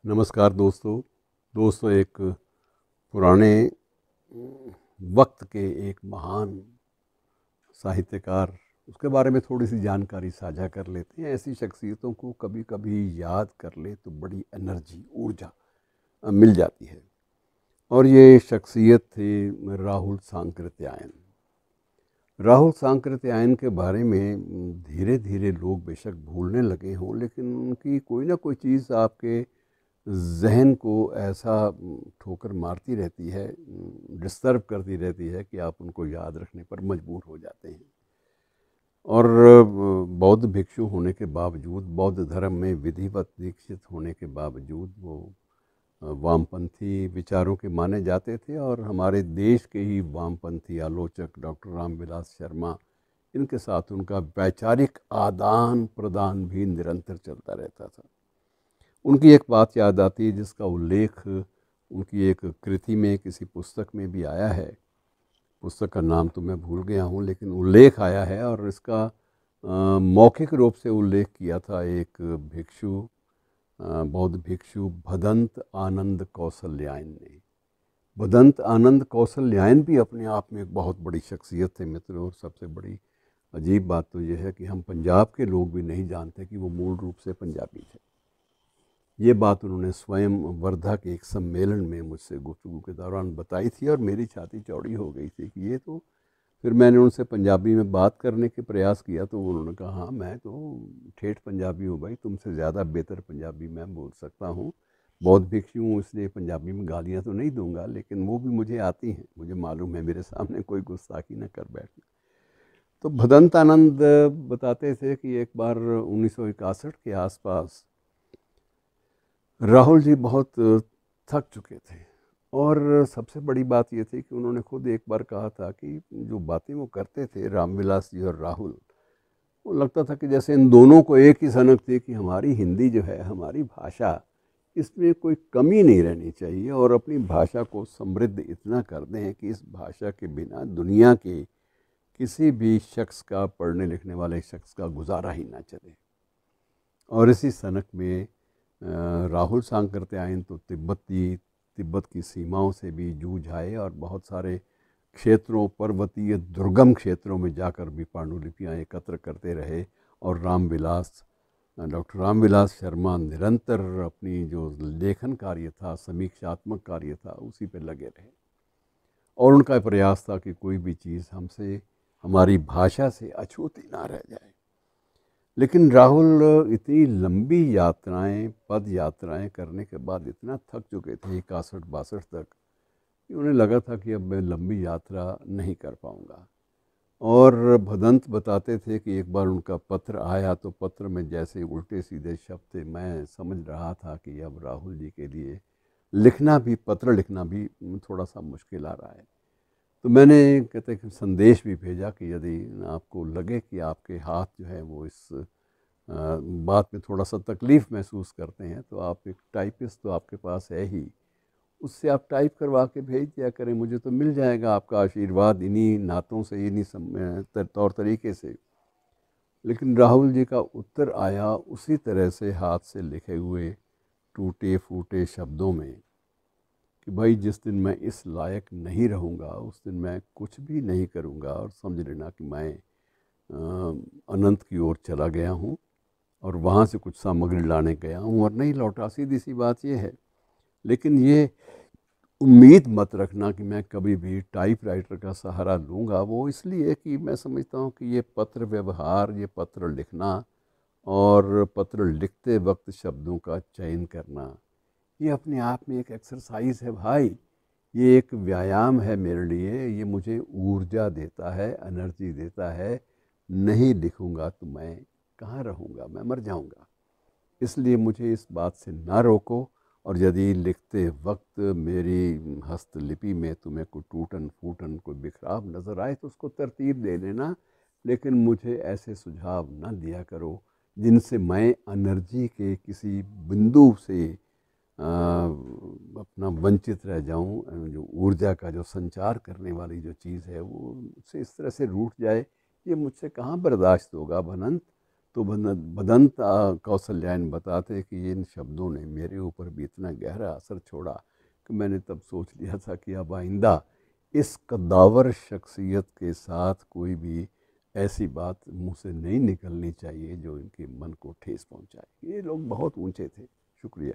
नमस्कार दोस्तों एक पुराने वक्त के एक महान साहित्यकार उसके बारे में थोड़ी सी जानकारी साझा कर लेते हैं। ऐसी शख्सियतों को कभी कभी याद कर ले तो बड़ी एनर्जी ऊर्जा मिल जाती है। और ये शख्सियत थे राहुल सांकृत्यायन। राहुल सांकृत्यायन के बारे में धीरे धीरे लोग बेशक भूलने लगे हों, लेकिन उनकी कोई ना कोई चीज़ आपके जहन को ऐसा ठोकर मारती रहती है, डिस्टर्ब करती रहती है कि आप उनको याद रखने पर मजबूर हो जाते हैं। और बौद्ध भिक्षु होने के बावजूद, बौद्ध धर्म में विधिवत दीक्षित होने के बावजूद वो वामपंथी विचारों के माने जाते थे। और हमारे देश के ही वामपंथी आलोचक डॉक्टर रामविलास शर्मा, इनके साथ उनका वैचारिक आदान प्रदान भी निरंतर चलता रहता था। उनकी एक बात याद आती है जिसका उल्लेख उनकी एक कृति में, किसी पुस्तक में भी आया है। पुस्तक का नाम तो मैं भूल गया हूँ, लेकिन उल्लेख आया है और इसका मौखिक रूप से उल्लेख किया था एक भिक्षु, बौद्ध भिक्षु भदंत आनंद कौशल्यायन ने। भदंत आनंद कौशल्यायन भी अपने आप में एक बहुत बड़ी शख्सियत थे मित्रों। और सबसे बड़ी अजीब बात तो यह है कि हम पंजाब के लोग भी नहीं जानते कि वो मूल रूप से पंजाबी थे। ये बात उन्होंने स्वयं वर्धा के एक सम्मेलन में मुझसे गुफ्तगू के दौरान बताई थी और मेरी छाती चौड़ी हो गई थी कि ये तो। फिर मैंने उनसे पंजाबी में बात करने के प्रयास किया तो उन्होंने कहा, हाँ मैं तो ठेठ पंजाबी हूँ भाई, तुमसे ज़्यादा बेहतर पंजाबी मैं बोल सकता हूँ। बौद्ध भिक्षु हूँ इसलिए पंजाबी में गालियाँ तो नहीं दूंगा, लेकिन वो भी मुझे आती हैं, मुझे मालूम है मेरे सामने कोई गुस्ताखी न कर बैठना। तो भदंत आनंद बताते थे कि एक बार 1961 के आसपास राहुल जी बहुत थक चुके थे। और सबसे बड़ी बात ये थी कि उन्होंने खुद एक बार कहा था कि जो बातें वो करते थे रामविलास जी और राहुल, वो लगता था कि जैसे इन दोनों को एक ही सनक थी कि हमारी हिंदी जो है, हमारी भाषा, इसमें कोई कमी नहीं रहनी चाहिए और अपनी भाषा को समृद्ध इतना कर दें कि इस भाषा के बिना दुनिया के किसी भी शख्स का, पढ़ने लिखने वाले शख्स का गुजारा ही ना चले। और इसी सनक में राहुल सांकृत्यायन तो तिब्बत की सीमाओं से भी जूझ आए और बहुत सारे क्षेत्रों, पर्वतीय दुर्गम क्षेत्रों में जाकर भी पांडुलिपियाँ एकत्र करते रहे। और डॉक्टर रामविलास शर्मा निरंतर अपनी जो लेखन कार्य था, समीक्षात्मक कार्य था, उसी पर लगे रहे। और उनका प्रयास था कि कोई भी चीज़ हमसे, हमारी भाषा से अछूती ना रह जाए। लेकिन राहुल इतनी लंबी यात्राएं, पद यात्राएं करने के बाद इतना थक चुके थे 61-62 तक, कि उन्हें लगा था कि अब मैं लंबी यात्रा नहीं कर पाऊंगा। और भदंत बताते थे कि एक बार उनका पत्र आया तो पत्र में जैसे उल्टे सीधे शब्द थे, मैं समझ रहा था कि अब राहुल जी के लिए पत्र लिखना भी थोड़ा सा मुश्किल आ रहा है। तो मैंने कहते कि संदेश भी भेजा कि यदि आपको लगे कि आपके हाथ जो है वो इस बात में थोड़ा सा तकलीफ़ महसूस करते हैं, तो आप एक टाइपिस्ट तो आपके पास है ही, उससे आप टाइप करवा के भेज दिया करें, मुझे तो मिल जाएगा आपका आशीर्वाद इन्हीं नातों से, इन्हीं तौर तरीके से। लेकिन राहुल जी का उत्तर आया उसी तरह से, हाथ से लिखे हुए टूटे फूटे शब्दों में, कि भाई जिस दिन मैं इस लायक नहीं रहूँगा उस दिन मैं कुछ भी नहीं करूँगा, और समझ लेना कि मैं अनंत की ओर चला गया हूँ और वहाँ से कुछ सामग्री लाने गया हूँ और नहीं लौटा। सीधी सी बात ये है। लेकिन ये उम्मीद मत रखना कि मैं कभी भी टाइपराइटर का सहारा लूँगा। वो इसलिए कि मैं समझता हूँ कि ये पत्र व्यवहार, ये पत्र लिखना और पत्र लिखते वक्त शब्दों का चयन करना, ये अपने आप में एक एक्सरसाइज है भाई। ये एक व्यायाम है मेरे लिए, ये मुझे ऊर्जा देता है, एनर्जी देता है। नहीं लिखूँगा तो मैं कहाँ रहूँगा, मैं मर जाऊँगा। इसलिए मुझे इस बात से ना रोको। और यदि लिखते वक्त मेरी हस्तलिपि में तुम्हें कोई टूटन फूटन, कोई बिखराव नज़र आए तो उसको तरतीब दे देना, लेकिन मुझे ऐसे सुझाव ना दिया करो जिनसे मैं एनर्जी के किसी बिंदु से अपना वंचित रह जाऊं। जो ऊर्जा का जो संचार करने वाली जो चीज़ है वो मुझसे इस तरह से रूठ जाए, ये मुझसे कहाँ बर्दाश्त होगा भनंत। तो बदंत कौशल्यायन बताते कि इन शब्दों ने मेरे ऊपर भी इतना गहरा असर छोड़ा कि मैंने तब सोच लिया था कि अब आइंदा इस कद्दावर शख्सियत के साथ कोई भी ऐसी बात मुंह से नहीं निकलनी चाहिए जो इनके मन को ठेस पहुंचाए। ये लोग बहुत ऊंचे थे। शुक्रिया।